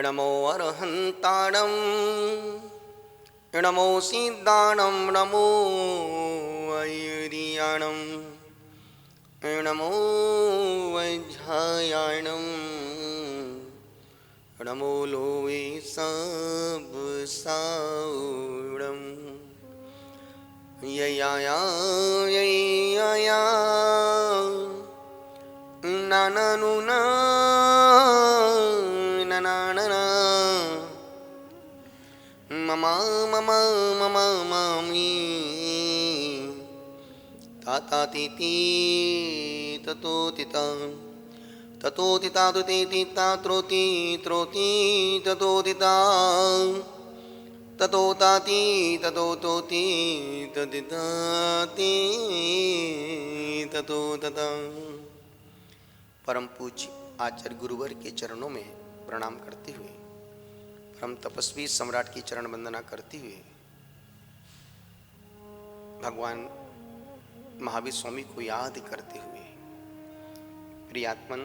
नमो अरहंताणं नमो सिद्धाणं नमो वैरियाणं नमो वैझायाणं नमो Lowe सब साउणं यया यया नानानुना नाना ममा ममा ममा मामी ताता तीती ततो तिता ततो तिता तुते तिता त्रोति त्रोति ततो तिता ततो ताति ततो तोति तदिताति ततो तता। परम पूज्य आचार्य गुरुवर के चरणों में प्रणाम करते हुए, परम तपस्वी सम्राट की चरण वंदना करते हुए, भगवान महावीर स्वामी को याद करते हुए, प्रियात्मन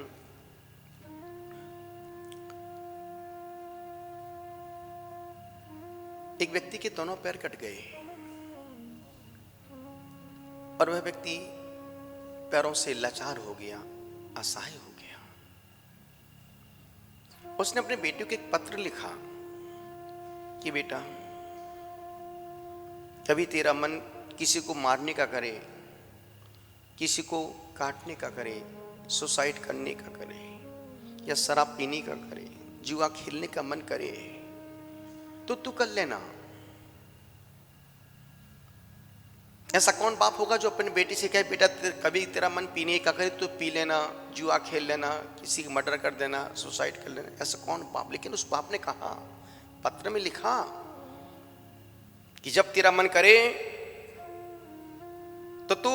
एक व्यक्ति के दोनों पैर कट गए और वह व्यक्ति पैरों से लाचार हो गया, असहाय हो गया। उसने अपने बेटे को एक पत्र लिखा कि बेटा, कभी तेरा मन किसी को मारने का करे, किसी को काटने का करे, सुसाइड करने का करे, या शराब पीने का करे, जुआ खेलने का मन करे, तो तू कर लेना। ऐसा कौन बाप होगा जो अपने बेटे से कहे बेटा कभी तेरा मन पीने का करे तो पी लेना, जुआ खेल लेना, किसी का मर्डर कर देना, सुसाइड कर लेना। ऐसा कौन बाप? लेकिन उस बाप ने कहा, पत्र में लिखा कि जब तेरा मन करे तो तू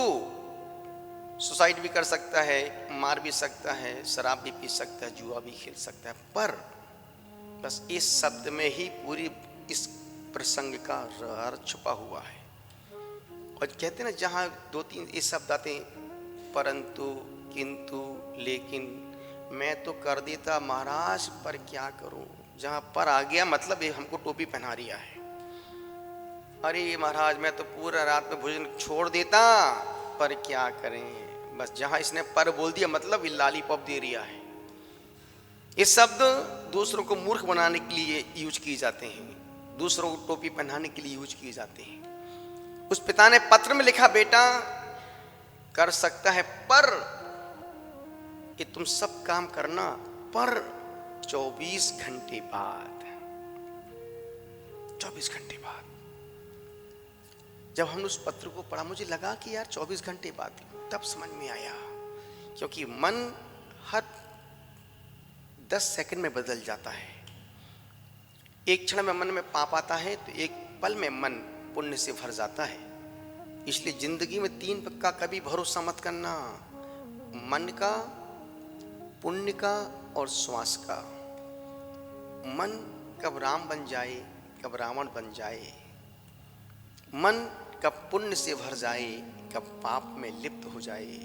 सुसाइड भी कर सकता है, मार भी सकता है, शराब भी पी सकता है, जुआ भी खेल सकता है, पर बस इस शब्द में ही पूरी इस प्रसंग का राज छुपा हुआ है। और कहते ना, जहाँ दो तीन ये शब्द आते हैं, परंतु, किंतु, लेकिन, मैं तो कर देता महाराज पर क्या करूं, जहाँ पर आ गया मतलब ये हमको टोपी पहना रिया है। अरे महाराज मैं तो पूरा रात में भोजन छोड़ देता पर क्या करें। बस जहाँ इसने पर बोल दिया मतलब ये लॉलीपॉप दे रिया है। ये शब्द दूसरों को मूर्ख बनाने के लिए यूज किए जाते हैं, दूसरों को टोपी पहनाने के लिए यूज किए जाते हैं। उस पिता ने पत्र में लिखा, बेटा कर सकता है पर कि तुम सब काम करना, पर 24 घंटे बाद। 24 घंटे बाद जब हमने उस पत्र को पढ़ा, मुझे लगा कि यार 24 घंटे बाद, तब समझ में आया, क्योंकि मन हर 10 सेकंड में बदल जाता है। एक क्षण में मन में पाप आता है तो एक पल में मन पुण्य से भर जाता है। इसलिए जिंदगी में 3 का कभी भरोसा मत करना, मन का, पुण्य का और श्वास का। मन कब राम बन जाए, कब रावण बन जाए, मन कब पुण्य से भर जाए, कब पाप में लिप्त हो जाए,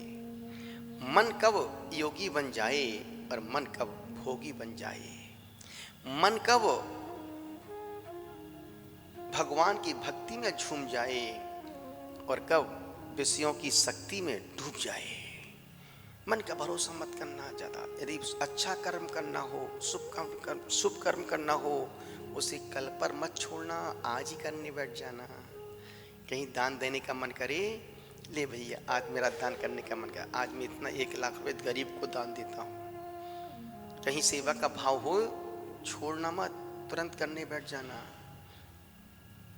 मन कब योगी बन जाए और मन कब भोगी बन जाए, मन कब भगवान की भक्ति में झूम जाए और कब विषयों की शक्ति में डूब जाए। मन का भरोसा मत करना ज्यादा। यदि अच्छा कर्म करना हो, शुभ कर्म करना हो, उसे कल पर मत छोड़ना, आज ही करने बैठ जाना। कहीं दान देने का मन करे, ले भैया आज मेरा दान करने का मन करे, आज मैं इतना 1 लाख रुपए गरीब को दान देता हूँ। कहीं सेवा का भाव हो, छोड़ना मत, तुरंत करने बैठ जाना।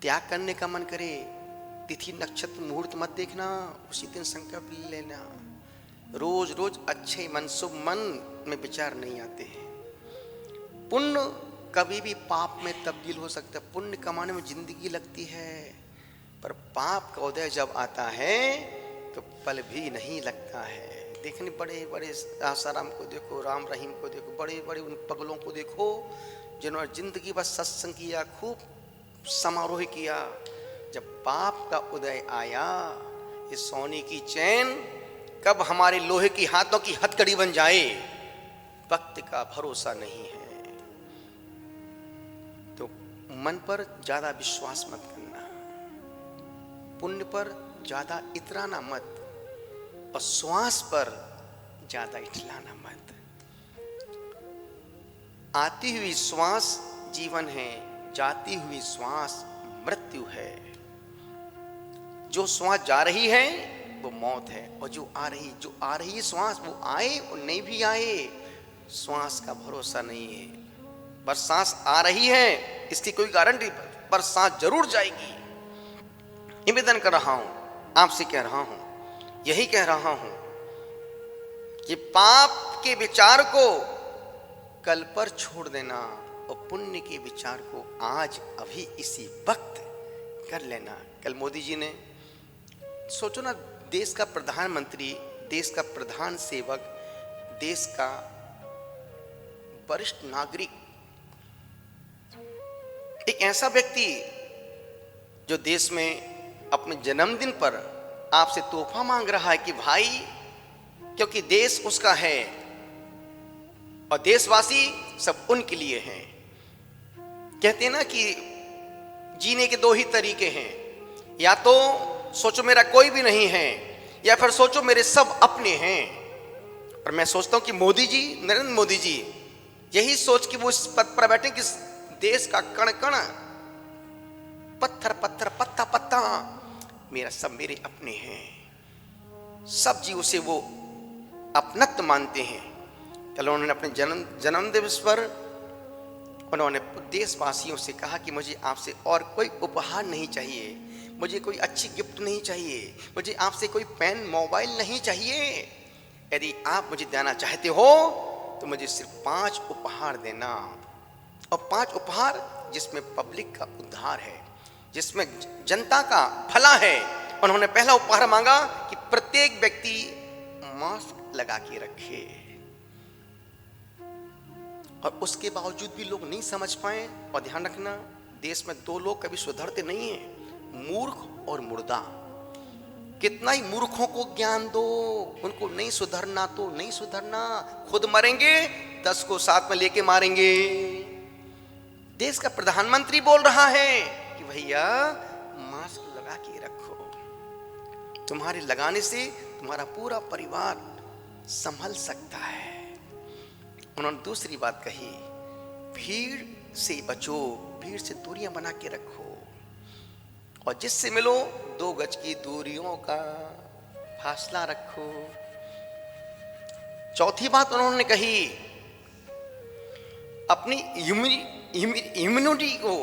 त्याग करने का मन करे, तिथि नक्षत्र मुहूर्त मत देखना, उसी दिन संकल्प ले लेना। रोज रोज अच्छे मन, शुभ मन में विचार नहीं आते हैं। पुण्य कभी भी पाप में तब्दील हो सकता है। पुण्य कमाने में जिंदगी लगती है, पर पाप का उदय जब आता है तो पल भी नहीं लगता है। देखने बड़े बड़े आसाराम को देखो, राम रहीम को देखो, बड़े बड़े उन पगलों को देखो जिन्होंने जिंदगी बस सत्संग किया, खूब समारोह किया। जब पाप का उदय आया, ये सोने की चैन कब हमारे लोहे की हाथों की हथकड़ी बन जाए, वक्त का भरोसा नहीं है। मन पर ज्यादा विश्वास मत करना, पुण्य पर ज्यादा इतराना मत, और श्वास पर ज्यादा इठलाना मत। आती हुई श्वास जीवन है, जाती हुई श्वास मृत्यु है। जो श्वास जा रही है वो मौत है, और जो आ रही श्वास, वो आए और नहीं भी आए, श्वास का भरोसा नहीं है। पर सांस आ रही है इसकी कोई गारंटी, पर सांस जरूर जाएगी। निवेदन कर रहा हूं, आपसे कह रहा हूं, यही कह रहा हूं कि पाप के विचार को कल पर छोड़ देना और पुण्य के विचार को आज अभी इसी वक्त कर लेना। कल मोदी जी ने, सोचो ना, देश का प्रधानमंत्री, देश का प्रधान सेवक, देश का वरिष्ठ नागरिक, एक ऐसा व्यक्ति जो देश में अपने जन्मदिन पर आपसे तोहफा मांग रहा है कि भाई, क्योंकि देश उसका है और देशवासी सब उनके लिए हैं। कहते हैं ना कि जीने के दो ही तरीके हैं, या तो सोचो मेरा कोई भी नहीं है, या फिर सोचो मेरे सब अपने हैं। और मैं सोचता हूं कि मोदी जी, नरेंद्र मोदी जी, यही सोच कि वो इस पद पर बैठे कि देश का कण कण, पत्थर पत्थर, पत्ता पत्ता मेरा सब मेरे अपने हैं। सब जीव से वो अपनत्व मानते हैं। कल उन्होंने अपने जन्म दिवस पर उन्होंने देशवासियों से कहा कि मुझे आपसे और कोई उपहार नहीं चाहिए, मुझे कोई अच्छी गिफ्ट नहीं चाहिए, मुझे आपसे कोई पेन मोबाइल नहीं चाहिए। यदि आप मुझे देना चाहते हो तो मुझे सिर्फ 5 उपहार देना, और 5 उपहार जिसमें पब्लिक का उद्धार है, जिसमें जनता का भला है। उन्होंने पहला उपहार मांगा कि प्रत्येक व्यक्ति मास्क लगा के रखे, और उसके बावजूद भी लोग नहीं समझ पाए। और ध्यान रखना, देश में 2 लोग कभी सुधरते नहीं हैं, मूर्ख और मुर्दा। कितना ही मूर्खों को ज्ञान दो, उनको नहीं सुधरना तो नहीं सुधरना, खुद मरेंगे, 10 को साथ में लेके मारेंगे। देश का प्रधानमंत्री बोल रहा है कि भैया मास्क लगा के रखो, तुम्हारे लगाने से तुम्हारा पूरा परिवार संभल सकता है। उन्होंने दूसरी बात कही, भीड़ से बचो, भीड़ से दूरियां बना के रखो, और जिससे मिलो 2 गज की दूरियों का फासला रखो। चौथी बात उन्होंने कही, अपनी इम्यूनिटी को,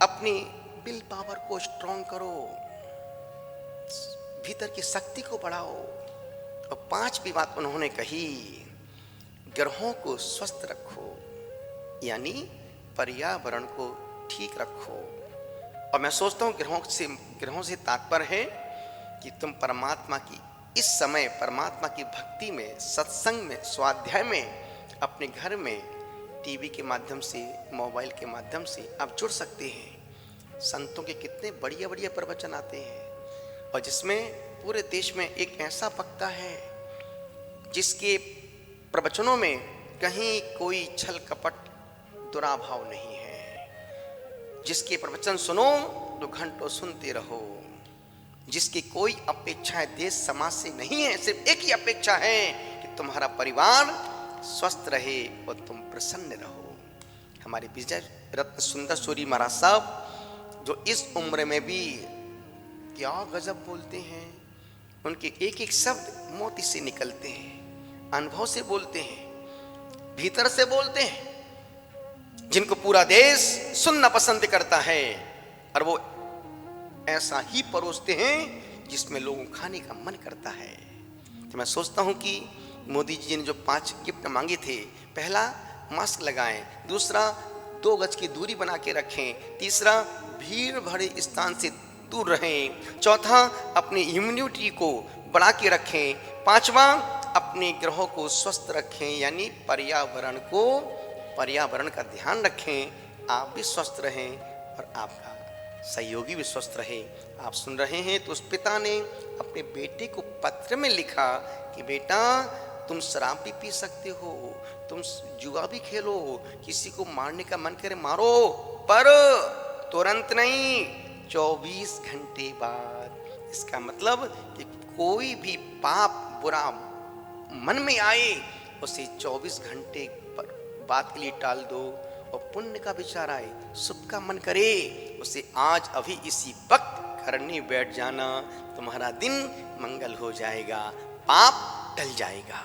अपनी विल पावर को स्ट्रॉन्ग करो, भीतर की शक्ति को बढ़ाओ। और 5वीं बात उन्होंने कही, ग्रहों को स्वस्थ रखो, यानी पर्यावरण को ठीक रखो। और मैं सोचता हूँ ग्रहों से तात्पर्य है कि तुम परमात्मा की इस समय, परमात्मा की भक्ति में, सत्संग में, स्वाध्याय में, अपने घर में टीवी के माध्यम से, मोबाइल के माध्यम से आप जुड़ सकते हैं। संतों के कितने बढ़िया बढ़िया प्रवचन आते हैं, और जिसमें पूरे देश में एक ऐसा वक्ता है जिसके प्रवचनों में कहीं कोई छल कपट दुराभाव नहीं है, जिसके प्रवचन सुनो तो घंटों सुनते रहो, जिसकी कोई अपेक्षाएं देश समाज से नहीं है, सिर्फ एक ही अपेक्षा है कि तुम्हारा परिवार स्वस्थ रहे और तुम प्रसन्न रहो। हमारे विजय रत्न सुंदर सूरी महाराज साहब, जो इस उम्र में भी क्या गजब बोलते हैं, उनके एक एक शब्द मोती से निकलते हैं, अनुभव से बोलते हैं, भीतर से बोलते हैं, जिनको पूरा देश सुनना पसंद करता है, और वो ऐसा ही परोसते हैं जिसमें लोगों को खाने का मन करता है। तो मैं सोचता हूं कि मोदी जी ने जो 5 गिफ्ट मांगे थे, पहला मास्क लगाएं, दूसरा 2 गज की दूरी बना के रखें, तीसरा भीड़ भरे स्थान से दूर रहें, चौथा अपनी इम्यूनिटी को बढ़ा के रखें, 5वां अपने ग्रहों को स्वस्थ रखें, यानी पर्यावरण का ध्यान रखें। आप भी स्वस्थ रहें और आपका सहयोगी भी स्वस्थ रहे। आप सुन रहे हैं तो उस पिता ने अपने बेटे को पत्र में लिखा कि बेटा, तुम शराब भी पी सकते हो, तुम जुआ भी खेलो, किसी को मारने का मन करे मारो, पर तुरंत नहीं, 24 घंटे बाद। इसका मतलब कि कोई भी पाप बुरा मन में आए उसे 24 घंटे बाद के लिए टाल दो, और पुण्य का विचार आए, शुभ का मन करे, उसे आज अभी इसी वक्त करने बैठ जाना। तुम्हारा दिन मंगल हो जाएगा, पाप टल जाएगा।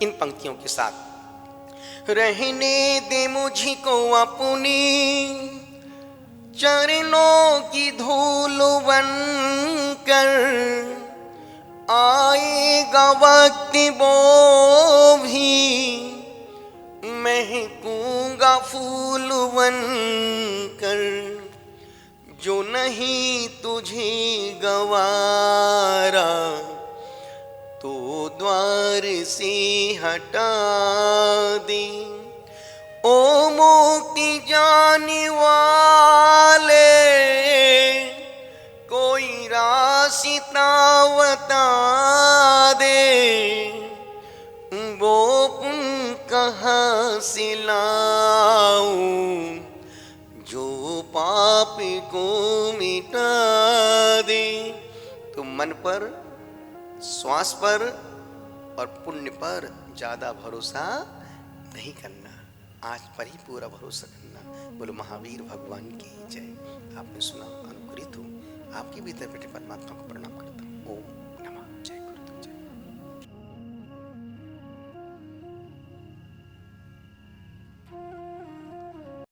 इन पंक्तियों के साथ रहने दे मुझको अपनी चरणों की धूल बन कर, आएगा वक्त वो भी महकूंगा फूल बन कर, जो नहीं तुझे गवारा तो द्वार से हटा दे। ओ मुक्ति जाने वाले कोई रास्ता बता दे, वो पुण्य कहाँ से लाऊं जो पाप को मिटा दे। तो मन पर, श्वास पर और पुण्य पर ज्यादा भरोसा नहीं करना, आज पर ही पूरा भरोसा करना। बोलो महावीर भगवान की जय। आपने सुना, अनुग्रहित हो, आपके भीतर बैठे परमात्मा को प्रणाम करता हूँ। ओम।